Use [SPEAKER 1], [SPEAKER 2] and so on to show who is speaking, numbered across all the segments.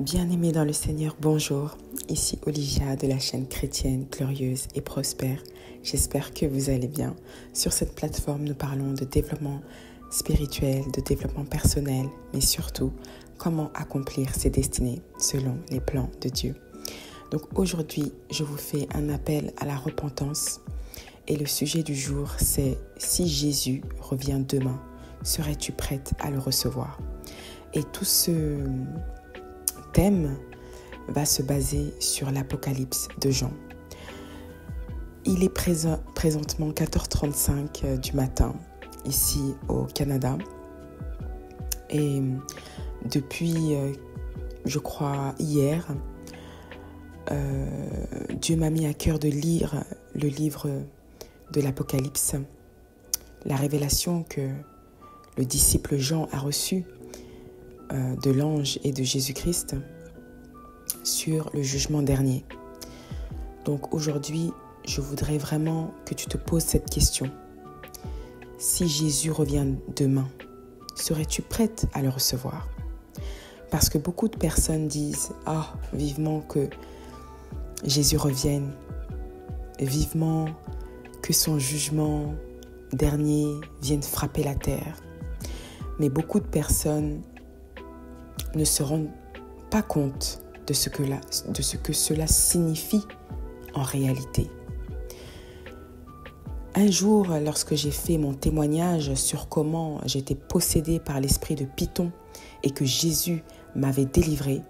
[SPEAKER 1] Bien-aimés dans le Seigneur, bonjour. Ici Olivia de la chaîne chrétienne, glorieuse et prospère. J'espère que vous allez bien. Sur cette plateforme, nous parlons de développement spirituel, de développement personnel, mais surtout, comment accomplir ses destinées selon les plans de Dieu. Donc aujourd'hui, je vous fais un appel à la repentance. Et le sujet du jour, c'est « Si Jésus revient demain, serais-tu prête à le recevoir ?» Et tout ce thème va se baser sur l'Apocalypse de Jean. Il est présentement 4h35 du matin ici au Canada. Et depuis, je crois, hier, Dieu m'a mis à cœur de lire le livre de l'Apocalypse, la révélation que le disciple Jean a reçue de l'ange et de Jésus-Christ sur le jugement dernier. Donc aujourd'hui, je voudrais vraiment que tu te poses cette question. Si Jésus revient demain, serais-tu prête à le recevoir? Parce que beaucoup de personnes disent « Ah, vivement que Jésus revienne, vivement que son jugement dernier vienne frapper la terre. » Mais beaucoup de personnes ne se rendent pas compte de ce que cela signifie en réalité. Un jour, lorsque j'ai fait mon témoignage sur comment j'étais possédée par l'esprit de Python et que Jésus m'avait délivrée,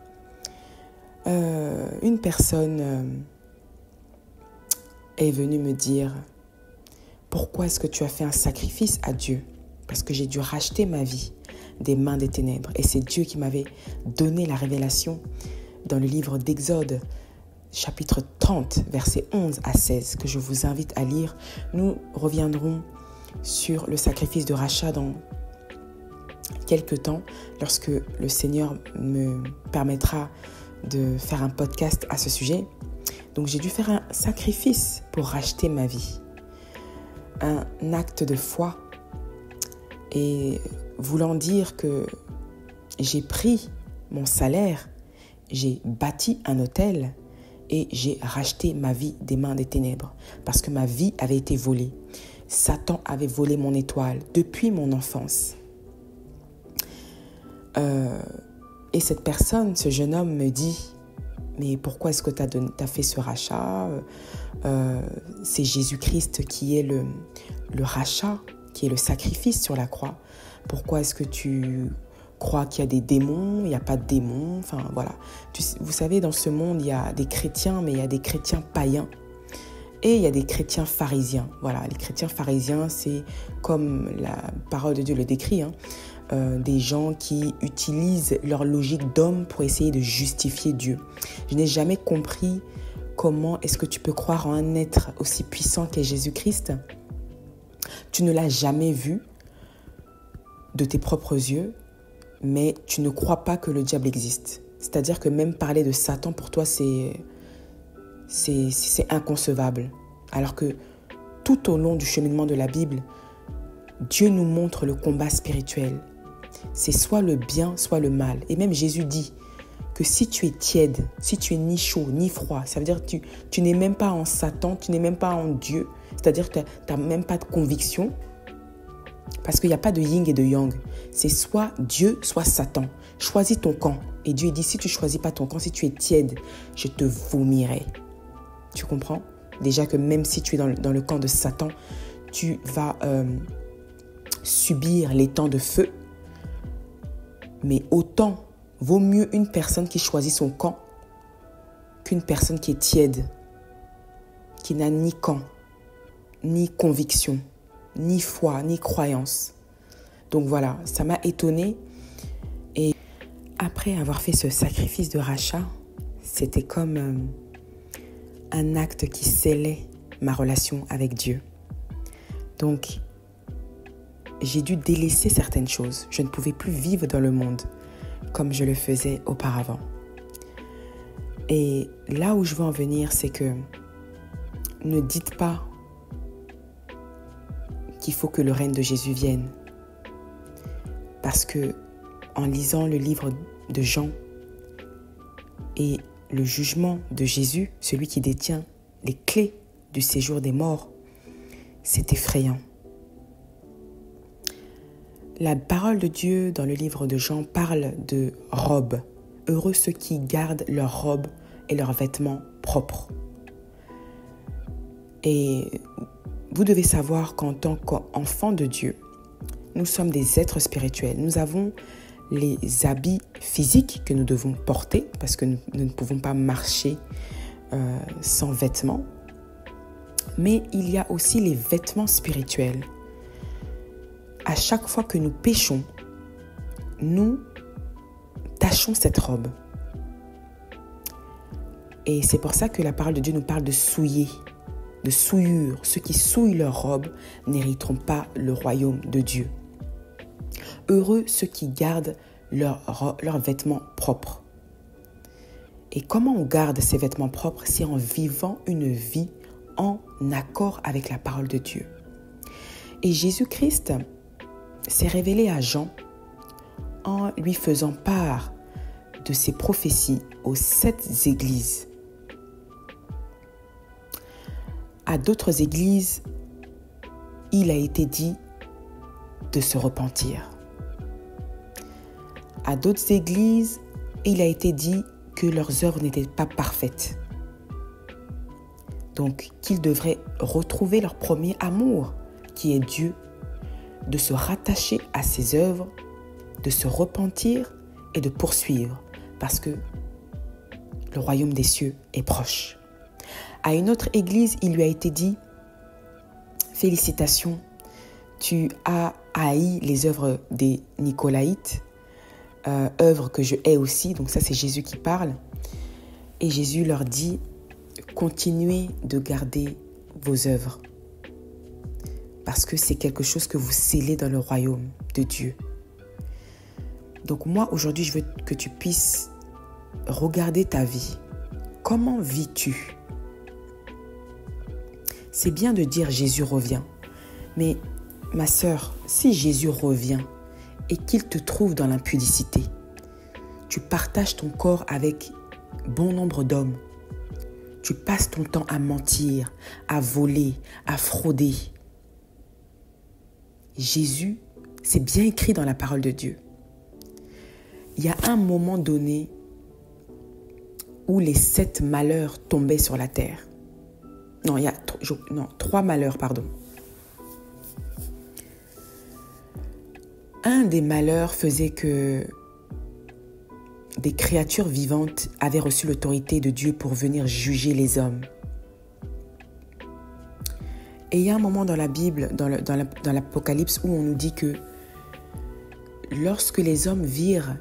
[SPEAKER 1] une personne est venue me dire « Pourquoi est-ce que tu as fait un sacrifice à Dieu ?» Parce que j'ai dû racheter ma vie des mains des ténèbres. Et c'est Dieu qui m'avait donné la révélation dans le livre d'Exode, chapitre 30, versets 11 à 16, que je vous invite à lire. Nous reviendrons sur le sacrifice de rachat dans quelques temps, lorsque le Seigneur me permettra de faire un podcast à ce sujet. Donc j'ai dû faire un sacrifice pour racheter ma vie. Un acte de foi. Et voulant dire que j'ai pris mon salaire, j'ai bâti un hôtel et j'ai racheté ma vie des mains des ténèbres parce que ma vie avait été volée. Satan avait volé mon étoile depuis mon enfance. Et cette personne, ce jeune homme me dit « Mais pourquoi est-ce que tu as fait ce rachat ? C'est Jésus-Christ qui est le rachat, qui est le sacrifice sur la croix. Pourquoi est-ce que tu crois qu'il y a des démons? Il n'y a pas de démons. » Enfin, voilà. Vous savez, dans ce monde, il y a des chrétiens, mais il y a des chrétiens païens. Et il y a des chrétiens pharisiens. Voilà, les chrétiens pharisiens, c'est comme la parole de Dieu le décrit, des gens qui utilisent leur logique d'homme pour essayer de justifier Dieu. Je n'ai jamais compris comment est-ce que tu peux croire en un être aussi puissant qu'est Jésus-Christ. Tu ne l'as jamais vu de tes propres yeux, mais tu ne crois pas que le diable existe. C'est-à-dire que même parler de Satan, pour toi, c'est inconcevable. Alors que tout au long du cheminement de la Bible, Dieu nous montre le combat spirituel. C'est soit le bien, soit le mal. Et même Jésus dit que si tu es tiède, si tu es ni chaud, ni froid, ça veut dire que tu n'es même pas en Satan, tu n'es même pas en Dieu. C'est-à-dire que tu n'as même pas de conviction. Parce qu'il n'y a pas de yin et de yang. C'est soit Dieu, soit Satan. Choisis ton camp. Et Dieu dit, si tu ne choisis pas ton camp, si tu es tiède, je te vomirai. Tu comprends? Déjà que même si tu es dans le camp de Satan, tu vas subir les temps de feu. Mais autant vaut mieux une personne qui choisit son camp qu'une personne qui est tiède, qui n'a ni camp, ni conviction, ni foi, ni croyance. Donc voilà, ça m'a étonnée. Et après avoir fait ce sacrifice de rachat, c'était comme un acte qui scellait ma relation avec Dieu. Donc, j'ai dû délaisser certaines choses. Je ne pouvais plus vivre dans le monde comme je le faisais auparavant. Et là où je veux en venir, c'est que ne dites pas qu'il faut que le règne de Jésus vienne. Parce que en lisant le livre de Jean, et le jugement de Jésus, celui qui détient les clés du séjour des morts, c'est effrayant. La parole de Dieu dans le livre de Jean parle de robes. Heureux ceux qui gardent leurs robes et leurs vêtements propres. Et vous devez savoir qu'en tant qu'enfants de Dieu, nous sommes des êtres spirituels. Nous avons les habits physiques que nous devons porter parce que nous ne pouvons pas marcher sans vêtements. Mais il y a aussi les vêtements spirituels. À chaque fois que nous péchons, nous tachons cette robe. Et c'est pour ça que la parole de Dieu nous parle de souiller, de souillure. Ceux qui souillent leur robe n'hériteront pas le royaume de Dieu. Heureux ceux qui gardent leurs vêtements propres. Et comment on garde ces vêtements propres? C'est en vivant une vie en accord avec la parole de Dieu. Et Jésus-Christ s'est révélé à Jean en lui faisant part de ses prophéties aux 7 églises. À d'autres églises, il a été dit de se repentir. À d'autres églises, il a été dit que leurs œuvres n'étaient pas parfaites. Donc, qu'ils devraient retrouver leur premier amour, qui est Dieu, de se rattacher à ses œuvres, de se repentir et de poursuivre, parce que le royaume des cieux est proche. À une autre église, il lui a été dit « Félicitations, tu as haï les œuvres des Nicolaïtes, œuvres que je hais aussi. » Donc ça, c'est Jésus qui parle. Et Jésus leur dit « Continuez de garder vos œuvres, parce que c'est quelque chose que vous scellez dans le royaume de Dieu. » Donc moi, aujourd'hui, je veux que tu puisses regarder ta vie. Comment vis-tu? C'est bien de dire Jésus revient. Mais ma sœur, si Jésus revient et qu'il te trouve dans l'impudicité, tu partages ton corps avec bon nombre d'hommes. Tu passes ton temps à mentir, à voler, à frauder. Jésus, c'est bien écrit dans la parole de Dieu. Il y a un moment donné où les 7 malheurs tombaient sur la terre. Non, 3 malheurs, pardon. Un des malheurs faisait que des créatures vivantes avaient reçu l'autorité de Dieu pour venir juger les hommes. Et il y a un moment dans la Bible, dans l'Apocalypse, où on nous dit que lorsque les hommes virent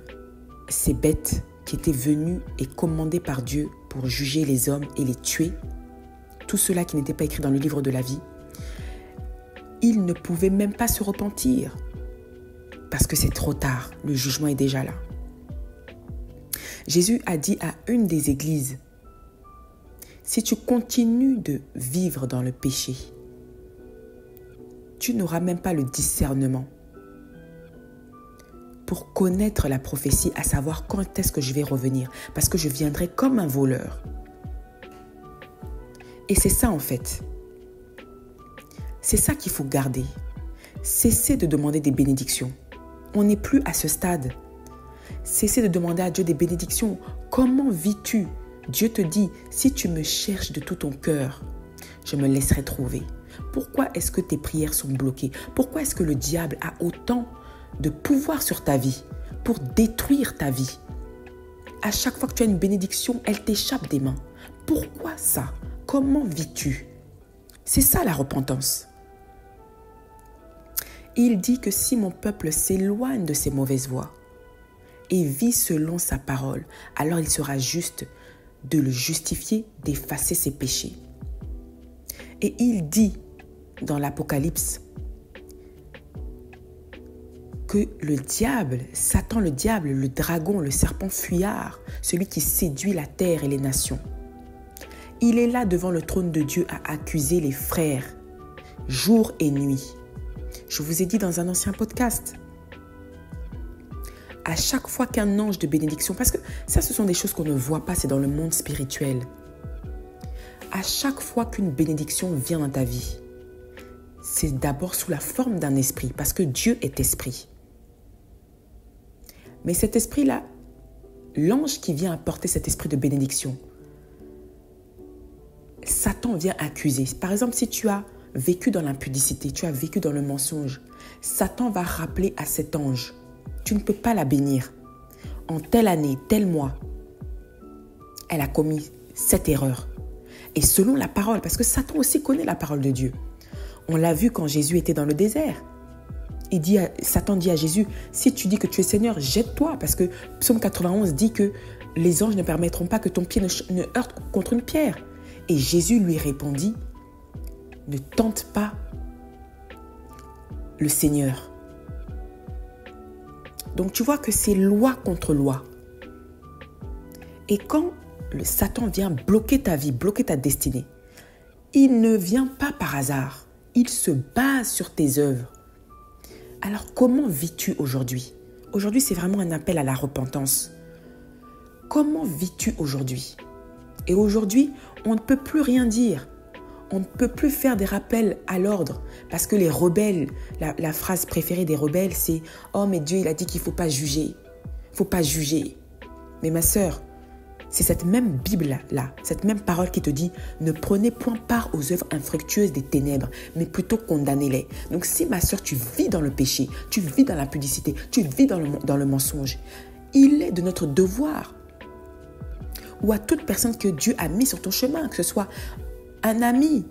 [SPEAKER 1] ces bêtes qui étaient venues et commandées par Dieu pour juger les hommes et les tuer, tout cela qui n'était pas écrit dans le livre de la vie, ils ne pouvaient même pas se repentir parce que c'est trop tard, le jugement est déjà là. Jésus a dit à une des églises, si tu continues de vivre dans le péché, tu n'auras même pas le discernement pour connaître la prophétie, à savoir quand est-ce que je vais revenir, parce que je viendrai comme un voleur. Et c'est ça en fait. C'est ça qu'il faut garder. Cessez de demander des bénédictions. On n'est plus à ce stade. Cessez de demander à Dieu des bénédictions. Comment vis-tu? Dieu te dit, si tu me cherches de tout ton cœur, je me laisserai trouver. Pourquoi est-ce que tes prières sont bloquées? Pourquoi est-ce que le diable a autant de pouvoir sur ta vie pour détruire ta vie? À chaque fois que tu as une bénédiction, elle t'échappe des mains. Pourquoi ça? Comment vis-tu? C'est ça la repentance. Il dit que si mon peuple s'éloigne de ses mauvaises voies et vit selon sa parole, alors il sera juste de le justifier, d'effacer ses péchés. Et il dit dans l'Apocalypse que le diable, Satan le diable, le dragon, le serpent fuyard, celui qui séduit la terre et les nations, il est là devant le trône de Dieu à accuser les frères, jour et nuit. Je vous ai dit dans un ancien podcast, À chaque fois qu'un ange de bénédiction, parce que ça, ce sont des choses qu'on ne voit pas, c'est dans le monde spirituel. À chaque fois qu'une bénédiction vient dans ta vie, c'est d'abord sous la forme d'un esprit, parce que Dieu est esprit. Mais cet esprit-là, l'ange qui vient apporter cet esprit de bénédiction, Satan vient accuser. Par exemple, si tu as vécu dans l'impudicité, tu as vécu dans le mensonge, Satan va rappeler à cet ange, tu ne peux pas la bénir. En telle année, tel mois, elle a commis cette erreur. Et selon la parole, parce que Satan aussi connaît la parole de Dieu. On l'a vu quand Jésus était dans le désert. Satan dit à Jésus, si tu dis que tu es Seigneur, jette-toi. Parce que Psaume 91 dit que les anges ne permettront pas que ton pied ne heurte contre une pierre. Et Jésus lui répondit, ne tente pas le Seigneur. Donc tu vois que c'est loi contre loi. Et quand le Satan vient bloquer ta vie, bloquer ta destinée, il ne vient pas par hasard. Il se base sur tes œuvres. Alors comment vis-tu aujourd'hui? Aujourd'hui, c'est vraiment un appel à la repentance. Comment vis-tu aujourd'hui? Et aujourd'hui, on ne peut plus rien dire. On ne peut plus faire des rappels à l'ordre. Parce que les rebelles, la phrase préférée des rebelles, c'est « Oh, mais Dieu, il a dit qu'il ne faut pas juger. Il ne faut pas juger. » Mais ma sœur, c'est cette même Bible-là, cette même parole qui te dit « Ne prenez point part aux œuvres infructueuses des ténèbres, mais plutôt condamnez-les. » Donc si ma sœur, tu vis dans le péché, tu vis dans l'impudicité, tu vis dans le mensonge, il est de notre devoir, ou à toute personne que Dieu a mis sur ton chemin, que ce soit un ami,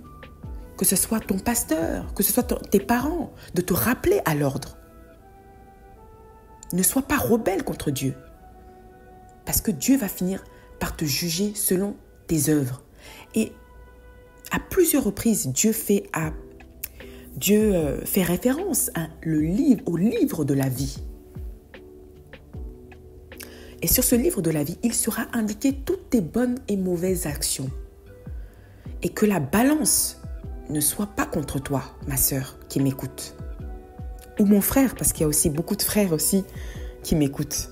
[SPEAKER 1] que ce soit ton pasteur, que ce soit tes parents, de te rappeler à l'ordre. Ne sois pas rebelle contre Dieu, parce que Dieu va finir par te juger selon tes œuvres. Et à plusieurs reprises, Dieu fait référence au livre de la vie. Et sur ce livre de la vie, il sera indiqué toutes tes bonnes et mauvaises actions. Et que la balance ne soit pas contre toi, ma sœur qui m'écoute. Ou mon frère, parce qu'il y a aussi beaucoup de frères aussi qui m'écoutent.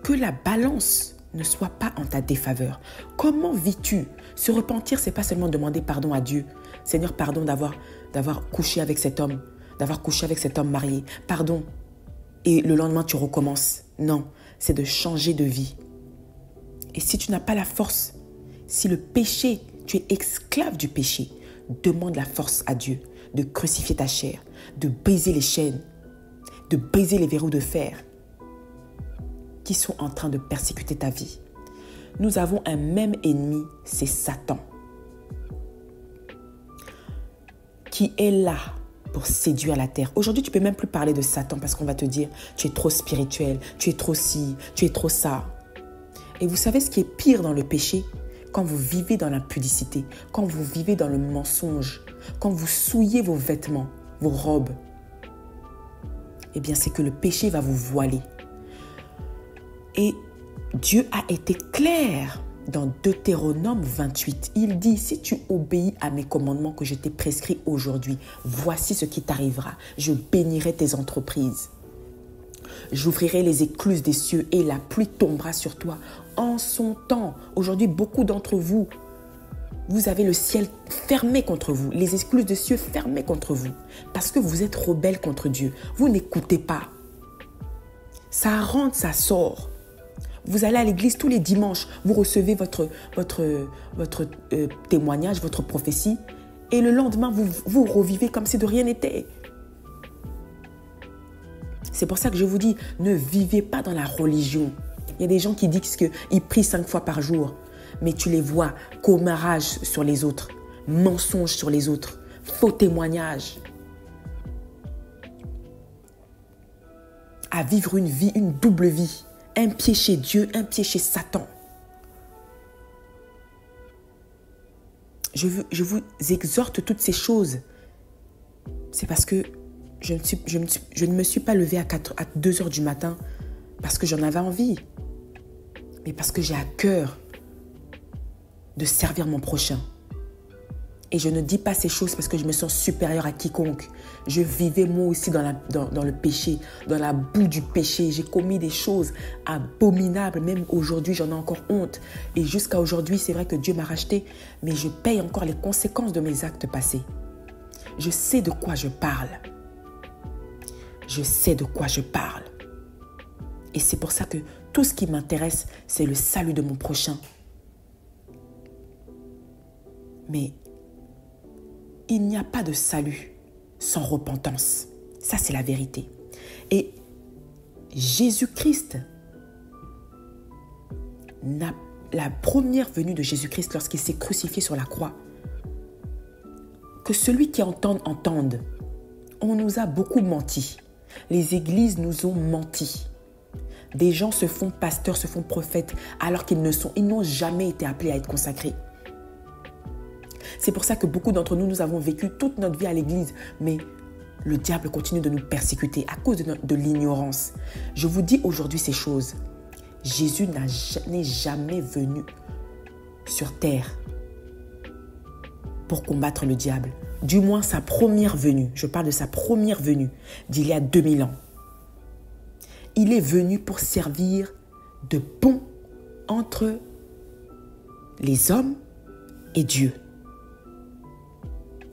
[SPEAKER 1] Que la balance ne soit pas en ta défaveur. Comment vis-tu? Se repentir, c'est pas seulement demander pardon à Dieu. Seigneur, pardon d'avoir couché avec cet homme, d'avoir couché avec cet homme marié. Pardon. Et le lendemain, tu recommences. Non, c'est de changer de vie. Et si tu n'as pas la force, si le péché, tu es esclave du péché, demande la force à Dieu de crucifier ta chair, de briser les chaînes, de briser les verrous de fer qui sont en train de persécuter ta vie. Nous avons un même ennemi, c'est Satan, qui est là pour séduire la terre. Aujourd'hui, tu ne peux même plus parler de Satan parce qu'on va te dire, tu es trop spirituel, tu es trop ci, tu es trop ça. Et vous savez ce qui est pire dans le péché? Quand vous vivez dans l'impudicité, quand vous vivez dans le mensonge, quand vous souillez vos vêtements, vos robes, eh bien, c'est que le péché va vous voiler. Et Dieu a été clair dans Deutéronome 28. Il dit, si tu obéis à mes commandements que je t'ai prescrits aujourd'hui, voici ce qui t'arrivera. Je bénirai tes entreprises. J'ouvrirai les écluses des cieux et la pluie tombera sur toi en son temps. Aujourd'hui, beaucoup d'entre vous, vous avez le ciel fermé contre vous, les écluses des cieux fermées contre vous, parce que vous êtes rebelles contre Dieu. Vous n'écoutez pas. Ça rentre, ça sort. Vous allez à l'église tous les dimanches, vous recevez votre témoignage, votre prophétie, et le lendemain, vous revivez comme si de rien n'était. C'est pour ça que je vous dis, ne vivez pas dans la religion. Il y a des gens qui disent qu'ils prient 5 fois par jour, mais tu les vois, commérage sur les autres, mensonge sur les autres, faux témoignages. À vivre une vie, une double vie. Un pied chez Dieu, un pied chez Satan. Je vous exhorte toutes ces choses. C'est parce que je ne me suis pas levée à 2 heures du matin parce que j'en avais envie, mais parce que j'ai à cœur de servir mon prochain. Et je ne dis pas ces choses parce que je me sens supérieure à quiconque. Je vivais moi aussi dans le péché, dans la boue du péché. J'ai commis des choses abominables. Même aujourd'hui, j'en ai encore honte. Et jusqu'à aujourd'hui, c'est vrai que Dieu m'a racheté, mais je paye encore les conséquences de mes actes passés. Je sais de quoi je parle. Je sais de quoi je parle. Et c'est pour ça que tout ce qui m'intéresse, c'est le salut de mon prochain. Mais il n'y a pas de salut sans repentance. Ça, c'est la vérité. Et Jésus-Christ, la première venue de Jésus-Christ lorsqu'il s'est crucifié sur la croix, que celui qui entende, entende. On nous a beaucoup menti. Les églises nous ont menti. Des gens se font pasteurs, se font prophètes, alors qu'ils n'ont jamais été appelés à être consacrés. C'est pour ça que beaucoup d'entre nous, nous avons vécu toute notre vie à l'église, mais le diable continue de nous persécuter à cause de l'ignorance. Je vous dis aujourd'hui ces choses. Jésus n'est jamais venu sur terre pour combattre le diable. Du moins sa première venue. Je parle de sa première venue d'il y a 2000 ans. Il est venu pour servir de pont entre les hommes et Dieu.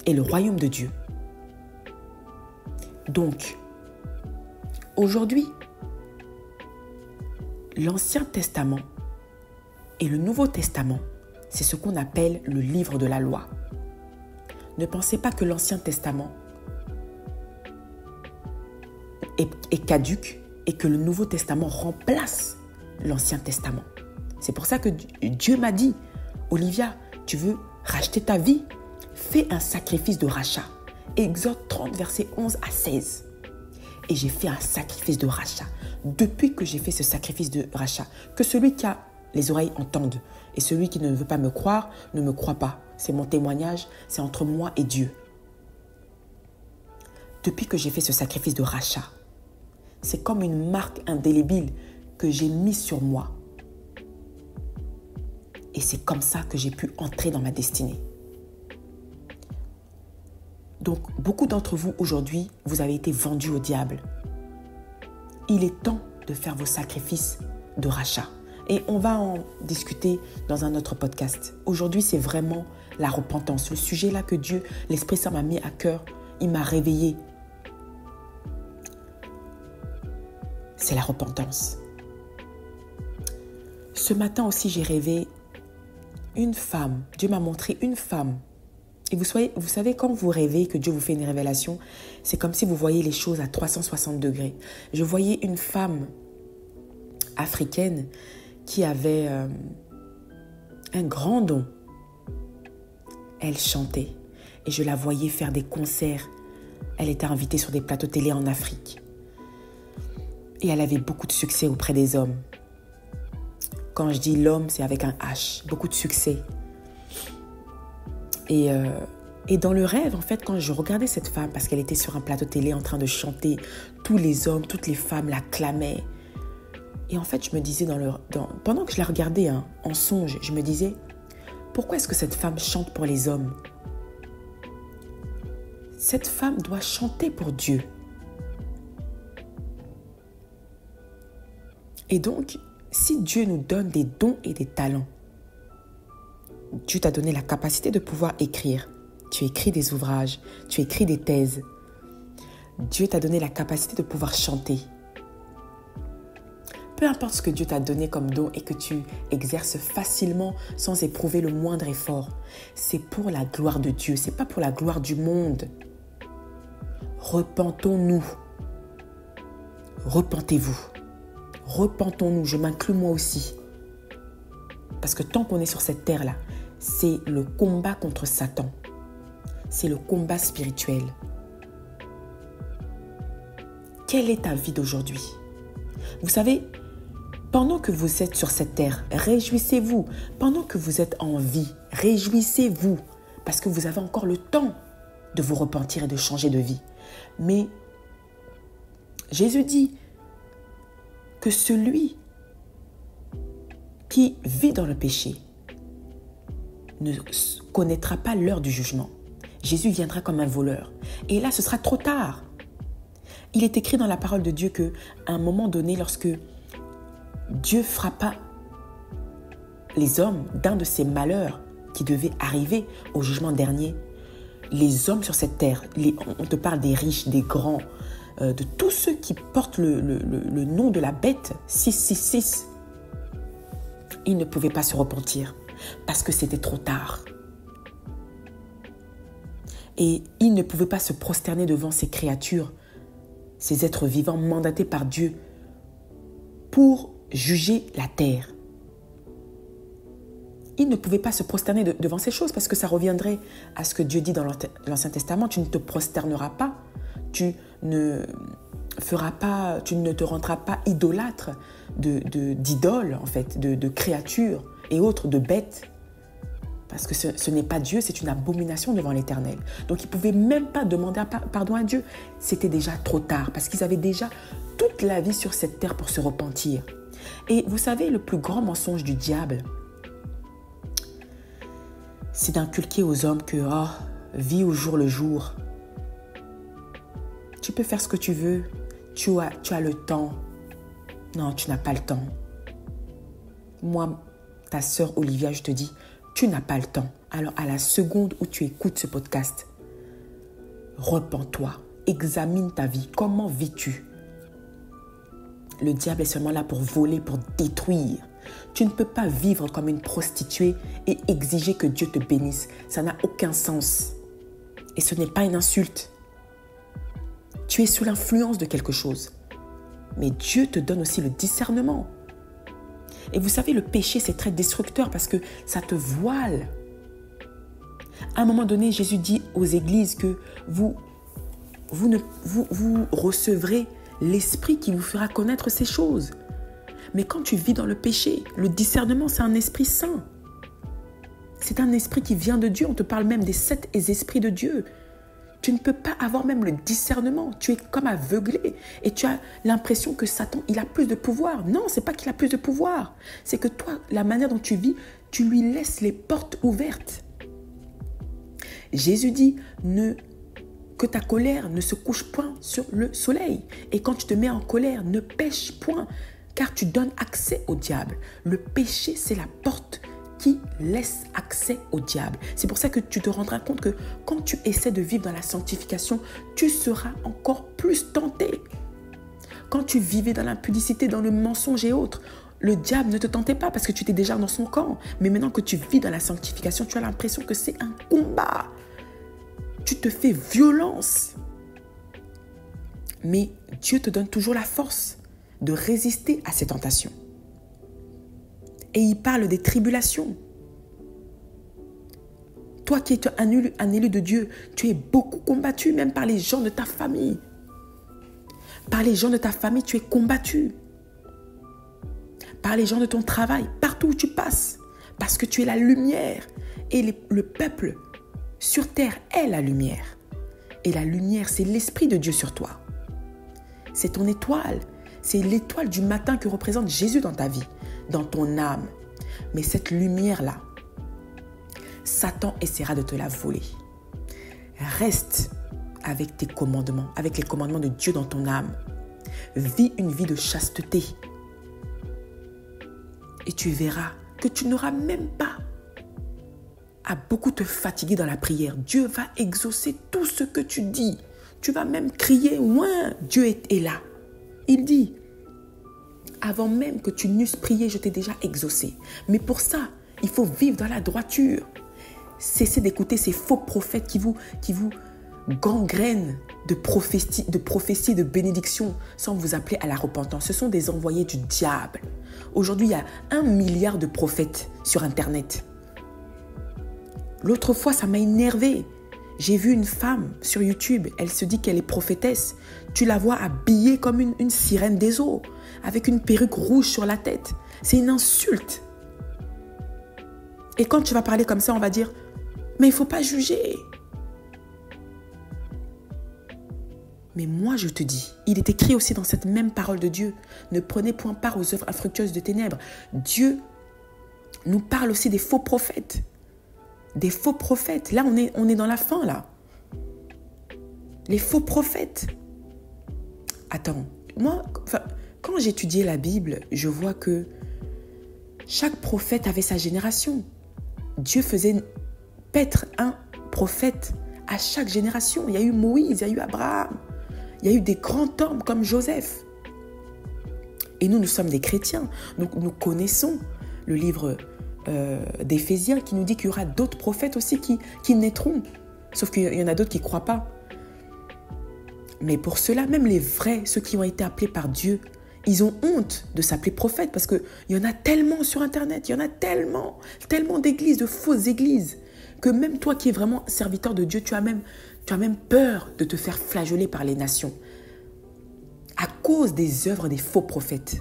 [SPEAKER 1] Et le royaume de Dieu. Donc, aujourd'hui, l'Ancien Testament et le Nouveau Testament, c'est ce qu'on appelle le livre de la loi. Ne pensez pas que l'Ancien Testament est caduque et que le Nouveau Testament remplace l'Ancien Testament. C'est pour ça que Dieu m'a dit, Olivia, tu veux racheter ta vie? Fais un sacrifice de rachat. Exode 30, versets 11 à 16. Et j'ai fait un sacrifice de rachat. Depuis que j'ai fait ce sacrifice de rachat, que celui qui a les oreilles entende. Et celui qui ne veut pas me croire, ne me croit pas. C'est mon témoignage, c'est entre moi et Dieu. Depuis que j'ai fait ce sacrifice de rachat, c'est comme une marque indélébile que j'ai mise sur moi. Et c'est comme ça que j'ai pu entrer dans ma destinée. Donc, beaucoup d'entre vous aujourd'hui, vous avez été vendus au diable. Il est temps de faire vos sacrifices de rachat. Et on va en discuter dans un autre podcast. Aujourd'hui, c'est vraiment la repentance. Le sujet là que Dieu, l'Esprit Saint m'a mis à cœur, il m'a réveillé. C'est la repentance. Ce matin aussi, j'ai rêvé une femme. Dieu m'a montré une femme. Et vous savez, quand vous rêvez, que Dieu vous fait une révélation, c'est comme si vous voyez les choses à 360 degrés. Je voyais une femme africaine qui avait un grand don. Elle chantait et je la voyais faire des concerts. Elle était invitée sur des plateaux télé en Afrique. Et elle avait beaucoup de succès auprès des hommes. Quand je dis l'homme, c'est avec un H. Beaucoup de succès. Et dans le rêve, en fait, quand je regardais cette femme, parce qu'elle était sur un plateau télé en train de chanter, tous les hommes, toutes les femmes l'acclamaient. Et en fait, je me disais, pendant que je la regardais en songe, je me disais, pourquoi est-ce que cette femme chante pour les hommes? Cette femme doit chanter pour Dieu. Et donc, si Dieu nous donne des dons et des talents, Dieu t'a donné la capacité de pouvoir écrire. Tu écris des ouvrages, tu écris des thèses. Dieu t'a donné la capacité de pouvoir chanter. Peu importe ce que Dieu t'a donné comme don et que tu exerces facilement sans éprouver le moindre effort, c'est pour la gloire de Dieu, c'est pas pour la gloire du monde. Repentons-nous. Repentez-vous. Repentons-nous, je m'inclus moi aussi. Parce que tant qu'on est sur cette terre-là, c'est le combat contre Satan. C'est le combat spirituel. Quelle est ta vie d'aujourd'hui? Vous savez, pendant que vous êtes sur cette terre, réjouissez-vous. Pendant que vous êtes en vie, réjouissez-vous. Parce que vous avez encore le temps de vous repentir et de changer de vie. Mais Jésus dit que celui qui vit dans le péché ne connaîtra pas l'heure du jugement. Jésus viendra comme un voleur. Et là, ce sera trop tard. Il est écrit dans la parole de Dieu qu'à un moment donné, lorsque Dieu frappa les hommes d'un de ces malheurs qui devaient arriver au jugement dernier, les hommes sur cette terre, on te parle des riches, des grands, de tous ceux qui portent le nom de la bête 666, ils ne pouvaient pas se repentir parce que c'était trop tard. Et ils ne pouvaient pas se prosterner devant ces créatures, ces êtres vivants mandatés par Dieu pour juger la terre. Ils ne pouvaient pas se prosterner devant ces choses parce que ça reviendrait à ce que Dieu dit dans l'Ancien Testament. Tu ne te prosterneras pas, tu ne te rendras pas idolâtre d'idoles, en fait, de créatures et autres, de bêtes. Parce que ce n'est pas Dieu, c'est une abomination devant l'Éternel. Donc ils ne pouvaient même pas demander pardon à Dieu. C'était déjà trop tard parce qu'ils avaient déjà toute la vie sur cette terre pour se repentir. Et vous savez, le plus grand mensonge du diable, c'est d'inculquer aux hommes que vis au jour le jour. Tu peux faire ce que tu veux, tu as le temps. Non, tu n'as pas le temps. Moi, ta sœur Olivia, je te dis, tu n'as pas le temps. Alors, à la seconde où tu écoutes ce podcast, repens-toi, examine ta vie. Comment vis-tu? Le diable est seulement là pour voler, pour détruire. Tu ne peux pas vivre comme une prostituée et exiger que Dieu te bénisse. Ça n'a aucun sens. Et ce n'est pas une insulte. Tu es sous l'influence de quelque chose. Mais Dieu te donne aussi le discernement. Et vous savez, le péché, c'est très destructeur parce que ça te voile. À un moment donné, Jésus dit aux églises que vous recevrez l'esprit qui vous fera connaître ces choses. Mais quand tu vis dans le péché, le discernement, c'est un esprit saint. C'est un esprit qui vient de Dieu. On te parle même des 7 esprits de Dieu. Tu ne peux pas avoir même le discernement. Tu es comme aveuglé et tu as l'impression que Satan, il a plus de pouvoir. Non, c'est pas qu'il a plus de pouvoir. C'est que toi, la manière dont tu vis, tu lui laisses les portes ouvertes. Jésus dit que ta colère ne se couche point sur le soleil. Et quand tu te mets en colère, ne pêche point, car tu donnes accès au diable. Le péché, c'est la porte qui laisse accès au diable. C'est pour ça que tu te rendras compte que quand tu essaies de vivre dans la sanctification, tu seras encore plus tenté. Quand tu vivais dans l'impudicité, dans le mensonge et autres, le diable ne te tentait pas parce que tu étais déjà dans son camp. Mais maintenant que tu vis dans la sanctification, tu as l'impression que c'est un combat. Tu te fais violence. Mais Dieu te donne toujours la force de résister à ces tentations. Et il parle des tribulations. Toi qui es un élu de Dieu, tu es beaucoup combattu, même par les gens de ta famille. Par les gens de ta famille, tu es combattu. Par les gens de ton travail, partout où tu passes. Parce que tu es la lumière. Et le peuple sur terre est la lumière. Et la lumière, c'est l'Esprit de Dieu sur toi. C'est ton étoile. C'est l'étoile du matin que représente Jésus dans ta vie, dans ton âme. Mais cette lumière-là, Satan essaiera de te la voler. Reste avec tes commandements, avec les commandements de Dieu dans ton âme. Vis une vie de chasteté. Et tu verras que tu n'auras même pas à beaucoup te fatiguer dans la prière. Dieu va exaucer tout ce que tu dis. Tu vas même crier, ouais, Dieu est là. Il dit, avant même que tu n'eusses prié, je t'ai déjà exaucé. Mais pour ça, il faut vivre dans la droiture. Cessez d'écouter ces faux prophètes qui vous gangrènent de prophéties, de bénédictions sans vous appeler à la repentance. Ce sont des envoyés du diable. Aujourd'hui, il y a 1 milliard de prophètes sur Internet. L'autre fois, ça m'a énervée. J'ai vu une femme sur YouTube, elle se dit qu'elle est prophétesse. Tu la vois habillée comme une sirène des eaux, avec une perruque rouge sur la tête. C'est une insulte. Et quand tu vas parler comme ça, on va dire, mais il ne faut pas juger. Mais moi, je te dis, il est écrit aussi dans cette même parole de Dieu, ne prenez point part aux œuvres infructueuses de ténèbres. Dieu nous parle aussi des faux prophètes. des faux prophètes. Là, on est dans la fin, là. Les faux prophètes. Attends, moi, quand j'étudiais la Bible, je vois que chaque prophète avait sa génération. Dieu faisait paître un prophète à chaque génération. Il y a eu Moïse, il y a eu Abraham, il y a eu des grands hommes comme Joseph. Et nous sommes des chrétiens. Nous connaissons le livre d'Éphésiens qui nous dit qu'il y aura d'autres prophètes aussi qui naîtront. Sauf qu'il y en a d'autres qui ne croient pas. Mais pour cela, même les vrais, ceux qui ont été appelés par Dieu, ils ont honte de s'appeler prophète parce qu'il y en a tellement sur Internet, il y en a tellement d'églises, de fausses églises, que même toi qui es vraiment serviteur de Dieu, tu as même peur de te faire flageoler par les nations à cause des œuvres des faux prophètes.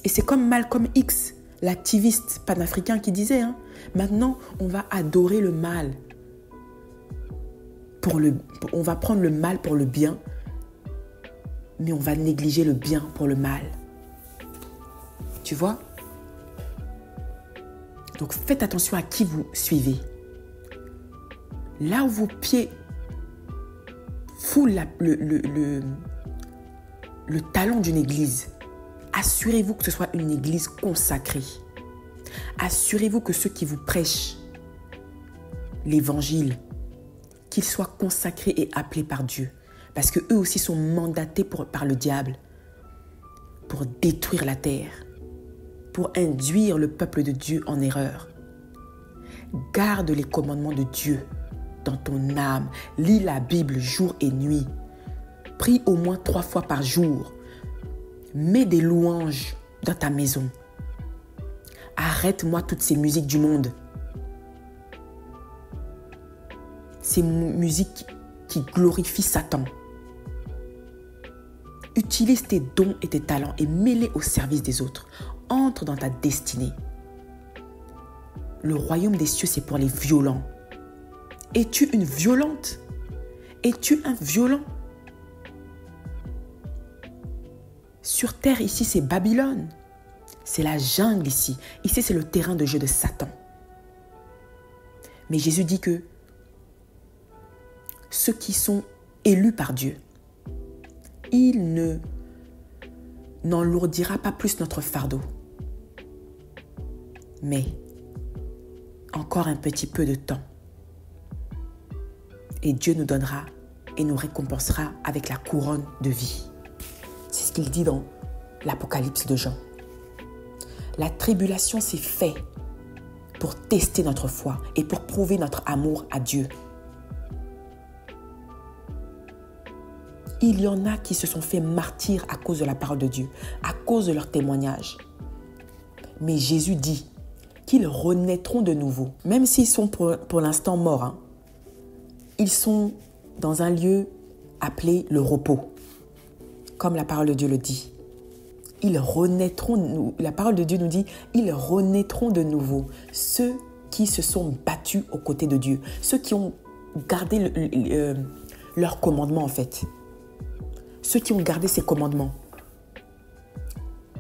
[SPEAKER 1] Et c'est comme Malcolm X, l'activiste panafricain qui disait, maintenant on va adorer le mal. On va prendre le mal pour le bien, mais on va négliger le bien pour le mal. Tu vois? Donc faites attention à qui vous suivez. Là où vos pieds foulent le talon d'une église, assurez-vous que ce soit une église consacrée. Assurez-vous que ceux qui vous prêchent l'évangile, qu'ils soient consacrés et appelés par Dieu. Parce qu'eux aussi sont mandatés par le diable pour détruire la terre, pour induire le peuple de Dieu en erreur. Garde les commandements de Dieu dans ton âme. Lis la Bible jour et nuit. Prie au moins 3 fois par jour. Mets des louanges dans ta maison. Arrête-moi toutes ces musiques du monde. Ces musiques qui glorifient Satan. Utilise tes dons et tes talents et mets-les au service des autres. Entre dans ta destinée. Le royaume des cieux, c'est pour les violents. Es-tu une violente? Es-tu un violent? Sur terre, ici, c'est Babylone. C'est la jungle ici. Ici, c'est le terrain de jeu de Satan. Mais Jésus dit que ceux qui sont élus par Dieu, il n'enlourdira pas plus notre fardeau. Mais encore un petit peu de temps. Et Dieu nous donnera et nous récompensera avec la couronne de vie. C'est ce qu'il dit dans l'Apocalypse de Jean. La tribulation s'est faite pour tester notre foi et pour prouver notre amour à Dieu. Il y en a qui se sont fait martyrs à cause de la parole de Dieu, à cause de leur témoignage. Mais Jésus dit qu'ils renaîtront de nouveau, même s'ils sont pour l'instant morts. Ils sont dans un lieu appelé le repos, comme la parole de Dieu le dit. Ils renaîtront, la parole de Dieu nous dit, ils renaîtront de nouveau. Ceux qui se sont battus aux côtés de Dieu, ceux qui ont gardé leur commandement en fait. Ceux qui ont gardé ses commandements.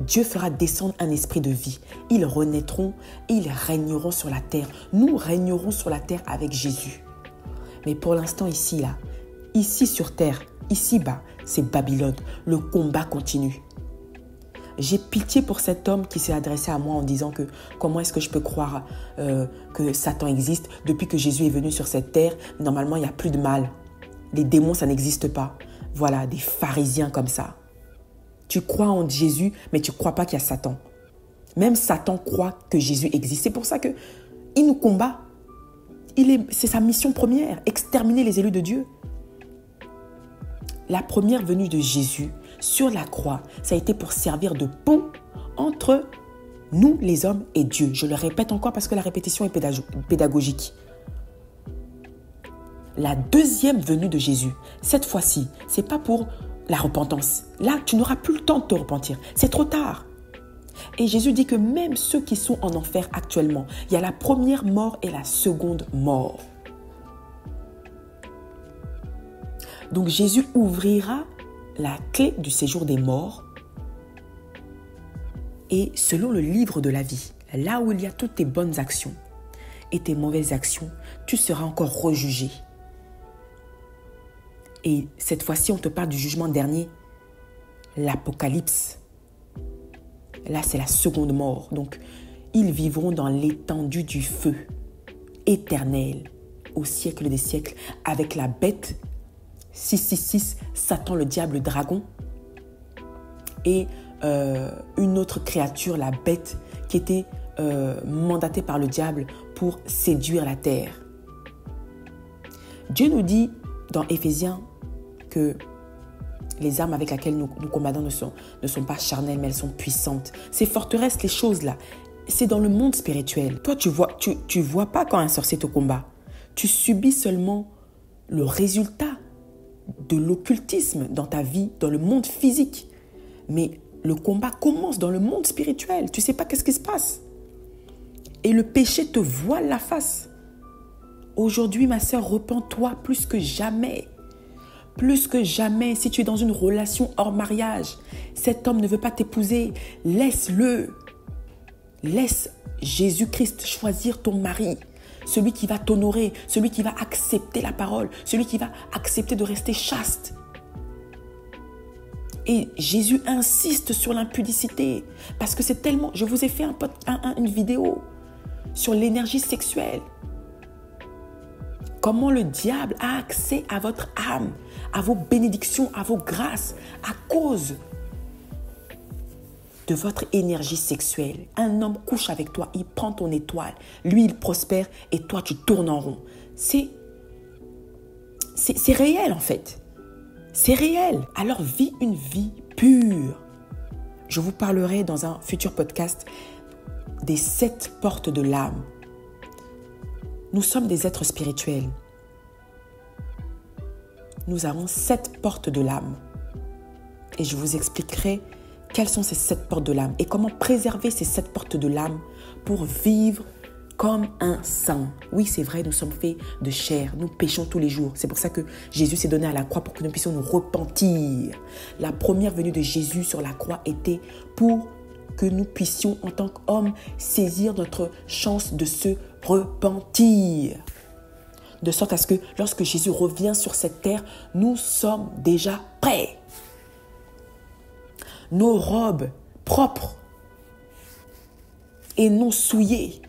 [SPEAKER 1] Dieu fera descendre un esprit de vie. Ils renaîtront et ils régneront sur la terre. Nous régnerons sur la terre avec Jésus. Mais pour l'instant ici, là, ici sur terre, ici-bas, c'est Babylone. Le combat continue. J'ai pitié pour cet homme qui s'est adressé à moi en disant que comment est-ce que je peux croire que Satan existe depuis que Jésus est venu sur cette terre. Normalement, il n'y a plus de mal. Les démons, ça n'existe pas. Voilà, des pharisiens comme ça. Tu crois en Jésus, mais tu ne crois pas qu'il y a Satan. Même Satan croit que Jésus existe. C'est pour ça qu'il nous combat. C'est sa mission première, exterminer les élus de Dieu. La première venue de Jésus sur la croix, ça a été pour servir de pont entre nous, les hommes, et Dieu. Je le répète encore parce que la répétition est pédagogique. La deuxième venue de Jésus, cette fois-ci, ce n'est pas pour la repentance. Là, tu n'auras plus le temps de te repentir. C'est trop tard. Et Jésus dit que même ceux qui sont en enfer actuellement, il y a la première mort et la seconde mort. Donc Jésus ouvrira la clé du séjour des morts et selon le livre de la vie, là où il y a toutes tes bonnes actions, et tes mauvaises actions, tu seras encore rejugé. Et cette fois-ci, on te parle du jugement dernier, l'Apocalypse. Là, c'est la seconde mort. Donc, ils vivront dans l'étendue du feu éternel au siècle des siècles avec la bête 666, Satan, le diable, le dragon, et une autre créature, la bête, qui était mandatée par le diable pour séduire la terre. Dieu nous dit dans Éphésiens que les armes avec lesquelles nous combattons ne sont pas charnelles, mais elles sont puissantes. Ces forteresses, les choses là, c'est dans le monde spirituel. Toi, tu vois pas quand un sorcier te combat. Tu subis seulement le résultat de l'occultisme dans ta vie, dans le monde physique. Mais le combat commence dans le monde spirituel. Tu sais pas qu'est-ce qui se passe. Et le péché te voile la face. Aujourd'hui, ma sœur, repens-toi plus que jamais. Plus que jamais, si tu es dans une relation hors mariage, cet homme ne veut pas t'épouser, laisse-le. Laisse Jésus-Christ choisir ton mari, celui qui va t'honorer, celui qui va accepter la parole, celui qui va accepter de rester chaste. Et Jésus insiste sur l'impudicité parce que c'est tellement... Je vous ai fait une vidéo sur l'énergie sexuelle. Comment le diable a accès à votre âme, à vos bénédictions, à vos grâces, à cause de votre énergie sexuelle. Un homme couche avec toi, il prend ton étoile, lui il prospère et toi tu tournes en rond. C'est réel en fait. C'est réel. Alors vis une vie pure. Je vous parlerai dans un futur podcast des 7 portes de l'âme. Nous sommes des êtres spirituels. Nous avons 7 portes de l'âme. Et je vous expliquerai quelles sont ces 7 portes de l'âme et comment préserver ces 7 portes de l'âme pour vivre comme un saint. Oui, c'est vrai, nous sommes faits de chair, nous péchons tous les jours. C'est pour ça que Jésus s'est donné à la croix pour que nous puissions nous repentir. La première venue de Jésus sur la croix était pour que nous puissions en tant qu'hommes saisir notre chance de se repentir. De sorte à ce que lorsque Jésus revient sur cette terre, nous sommes déjà prêts. Nos robes propres et non souillées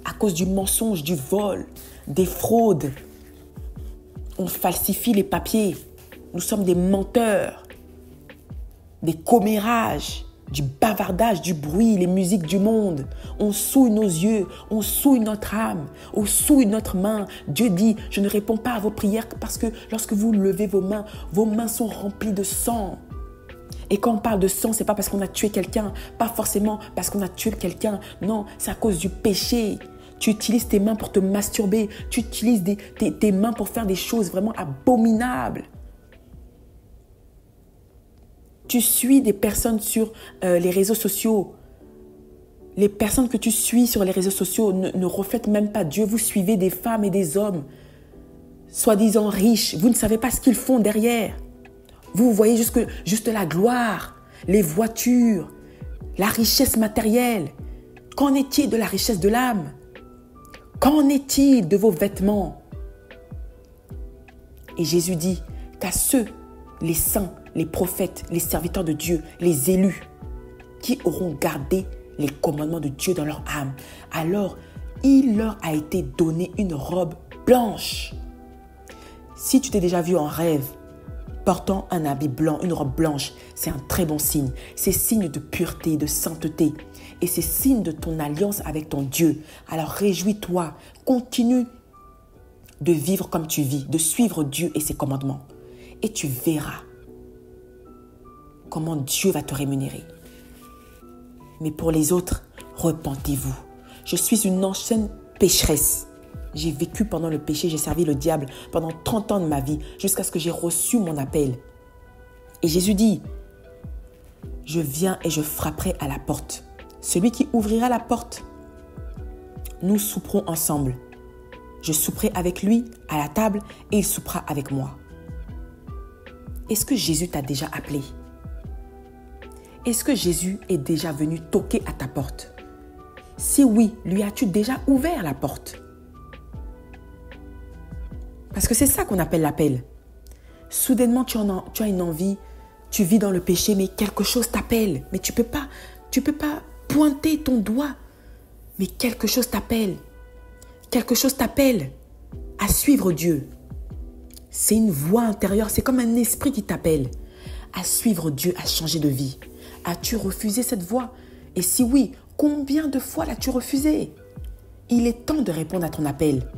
[SPEAKER 1] à cause du mensonge, du vol, des fraudes. On falsifie les papiers. Nous sommes des menteurs, des commérages, du bavardage, du bruit, les musiques du monde. On souille nos yeux, on souille notre âme, on souille notre main. Dieu dit, je ne réponds pas à vos prières parce que lorsque vous levez vos mains sont remplies de sang. Et quand on parle de sang, c'est pas parce qu'on a tué quelqu'un, pas forcément parce qu'on a tué quelqu'un. Non, c'est à cause du péché. Tu utilises tes mains pour te masturber. Tu utilises tes mains pour faire des choses vraiment abominables. Tu suis des personnes sur les réseaux sociaux. Les personnes que tu suis sur les réseaux sociaux ne reflètent même pas Dieu. Vous suivez des femmes et des hommes, soi-disant riches. Vous ne savez pas ce qu'ils font derrière. Vous voyez juste la gloire, les voitures, la richesse matérielle. Qu'en est-il de la richesse de l'âme? Qu'en est-il de vos vêtements? Et Jésus dit qu'à ceux, les saints, les prophètes, les serviteurs de Dieu, les élus, qui auront gardé les commandements de Dieu dans leur âme, alors il leur a été donné une robe blanche. Si tu t'es déjà vu en rêve, portant un habit blanc, une robe blanche, c'est un très bon signe. C'est signe de pureté, de sainteté. Et c'est signe de ton alliance avec ton Dieu. Alors réjouis-toi, continue de vivre comme tu vis, de suivre Dieu et ses commandements. Et tu verras comment Dieu va te rémunérer. Mais pour les autres, repentez-vous. Je suis une ancienne pécheresse. J'ai vécu pendant le péché, j'ai servi le diable pendant 30 ans de ma vie, jusqu'à ce que j'ai reçu mon appel. Et Jésus dit, je viens et je frapperai à la porte. Celui qui ouvrira la porte, nous souperons ensemble. Je souperai avec lui à la table et il soupera avec moi. Est-ce que Jésus t'a déjà appelé? Est-ce que Jésus est déjà venu toquer à ta porte? Si oui, lui as-tu déjà ouvert la porte? Parce que c'est ça qu'on appelle l'appel. Soudainement, tu as une envie, tu vis dans le péché, mais quelque chose t'appelle. Mais tu peux pas pointer ton doigt. Mais quelque chose t'appelle. Quelque chose t'appelle à suivre Dieu. C'est une voix intérieure, c'est comme un esprit qui t'appelle à suivre Dieu, à changer de vie. As-tu refusé cette voix? Et si oui, combien de fois l'as-tu refusé? Il est temps de répondre à ton appel.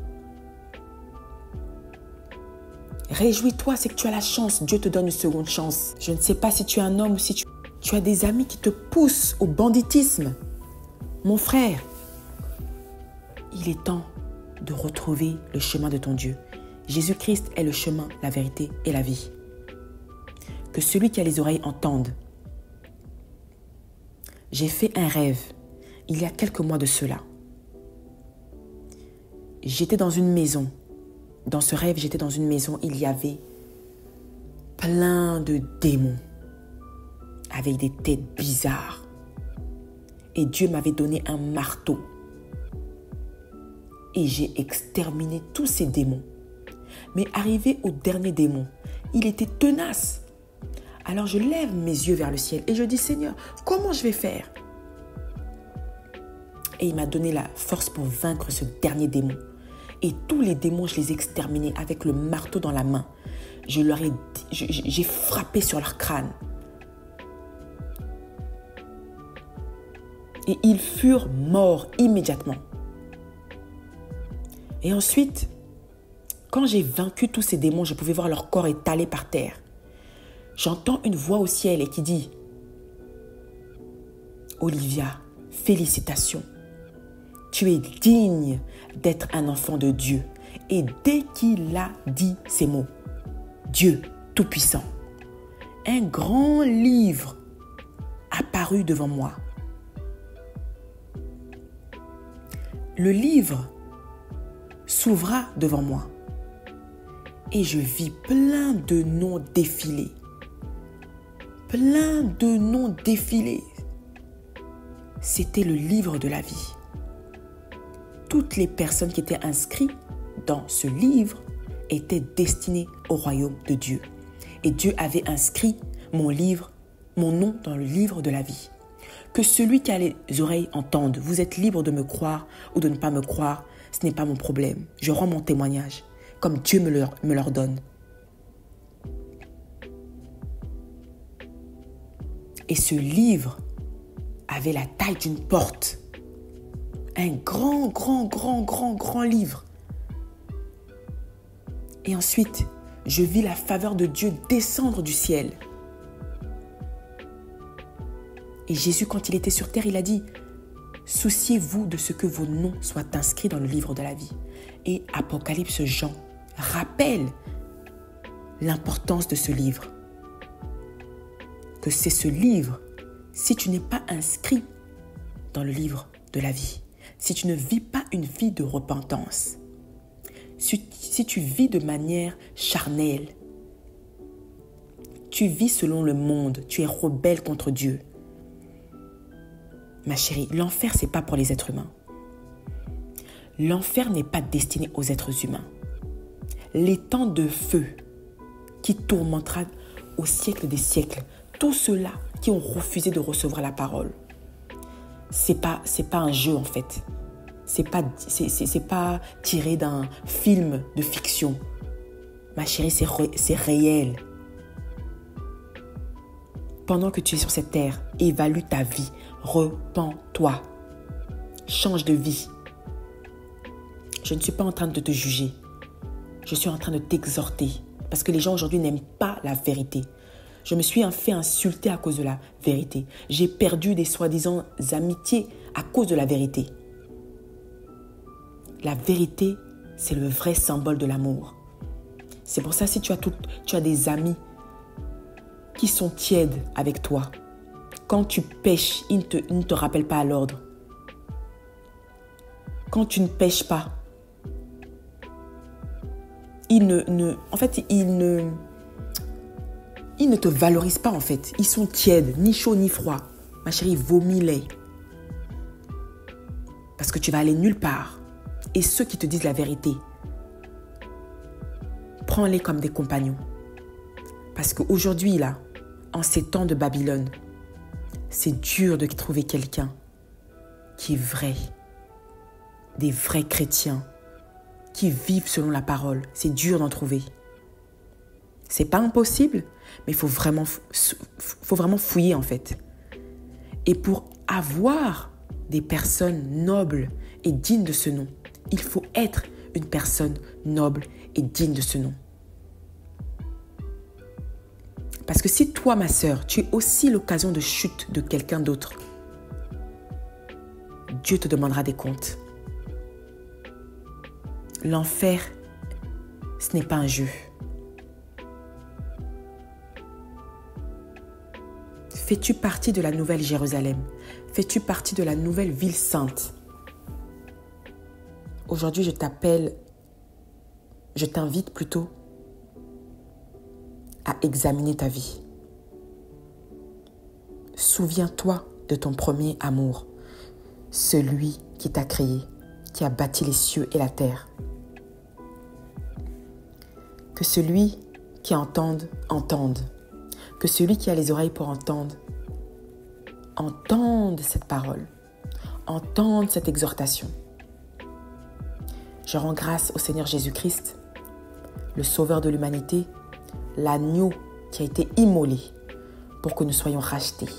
[SPEAKER 1] Réjouis-toi, c'est que tu as la chance. Dieu te donne une seconde chance. Je ne sais pas si tu es un homme ou si tu as des amis qui te poussent au banditisme. Mon frère, il est temps de retrouver le chemin de ton Dieu. Jésus-Christ est le chemin, la vérité et la vie. Que celui qui a les oreilles entende. J'ai fait un rêve il y a quelques mois de cela. J'étais dans une maison. Dans ce rêve, j'étais dans une maison. Il y avait plein de démons avec des têtes bizarres. Et Dieu m'avait donné un marteau. Et j'ai exterminé tous ces démons. Mais arrivé au dernier démon, il était tenace. Alors je lève mes yeux vers le ciel et je dis, Seigneur, comment je vais faire? Et il m'a donné la force pour vaincre ce dernier démon. Et tous les démons, je les ai exterminés avec le marteau dans la main. J'ai frappé sur leur crâne. Et ils furent morts immédiatement. Et ensuite, quand j'ai vaincu tous ces démons, je pouvais voir leur corps étalé par terre. J'entends une voix au ciel et qui dit, Olivia, félicitations. Tu es digne d'être un enfant de Dieu. Et dès qu'il a dit ces mots, Dieu Tout-Puissant, un grand livre apparut devant moi. Le livre s'ouvra devant moi et je vis plein de noms défiler. Plein de noms défiler. C'était le livre de la vie. Toutes les personnes qui étaient inscrites dans ce livre étaient destinées au royaume de Dieu. Et Dieu avait inscrit mon nom dans le livre de la vie. Que celui qui a les oreilles entende. Vous êtes libre de me croire ou de ne pas me croire. Ce n'est pas mon problème. Je rends mon témoignage comme Dieu me leur donne. Et ce livre avait la taille d'une porte. Un grand livre. Et ensuite, je vis la faveur de Dieu descendre du ciel. Et Jésus, quand il était sur terre, il a dit, souciez-vous de ce que vos noms soient inscrits dans le livre de la vie. Et Apocalypse Jean rappelle l'importance de ce livre. Que c'est ce livre, si tu n'es pas inscrit dans le livre de la vie, si tu ne vis pas une vie de repentance, si tu vis de manière charnelle, tu vis selon le monde, tu es rebelle contre Dieu. Ma chérie, l'enfer, ce n'est pas pour les êtres humains. L'enfer n'est pas destiné aux êtres humains. L'étang de feu qui tourmentera au siècle des siècles, tous ceux-là qui ont refusé de recevoir la parole, c'est pas un jeu en fait. C'est pas tiré d'un film de fiction. Ma chérie, c'est réel. Pendant que tu es sur cette terre, évalue ta vie. Repens-toi. Change de vie. Je ne suis pas en train de te juger. Je suis en train de t'exhorter. Parce que les gens aujourd'hui n'aiment pas la vérité. Je me suis fait insulter à cause de la vérité. J'ai perdu des soi-disant amitiés à cause de la vérité. La vérité, c'est le vrai symbole de l'amour. C'est pour ça, si tu as des amis qui sont tièdes avec toi, quand tu pèches, ils ne te rappellent pas à l'ordre. Quand tu ne pèches pas, ils ne te valorisent pas en fait. Ils sont tièdes, ni chaud ni froid. Ma chérie, vomis-les. Parce que tu vas aller nulle part. Et ceux qui te disent la vérité, prends-les comme des compagnons. Parce qu'aujourd'hui, là, en ces temps de Babylone, c'est dur de trouver quelqu'un qui est vrai, des vrais chrétiens, qui vivent selon la parole. C'est dur d'en trouver. C'est pas impossible, mais il faut vraiment fouiller en fait. Et pour avoir des personnes nobles et dignes de ce nom, il faut être une personne noble et digne de ce nom. Parce que si toi, ma sœur, tu es aussi l'occasion de chute de quelqu'un d'autre, Dieu te demandera des comptes. L'enfer, ce n'est pas un jeu. Fais-tu partie de la nouvelle Jérusalem? Fais-tu partie de la nouvelle ville sainte? Aujourd'hui, je t'invite plutôt à examiner ta vie. Souviens-toi de ton premier amour, celui qui t'a créé, qui a bâti les cieux et la terre. Que celui qui entende, entende. Que celui qui a les oreilles pour entendre, entende cette parole, entende cette exhortation. Je rends grâce au Seigneur Jésus-Christ, le Sauveur de l'humanité, l'agneau qui a été immolé pour que nous soyons rachetés.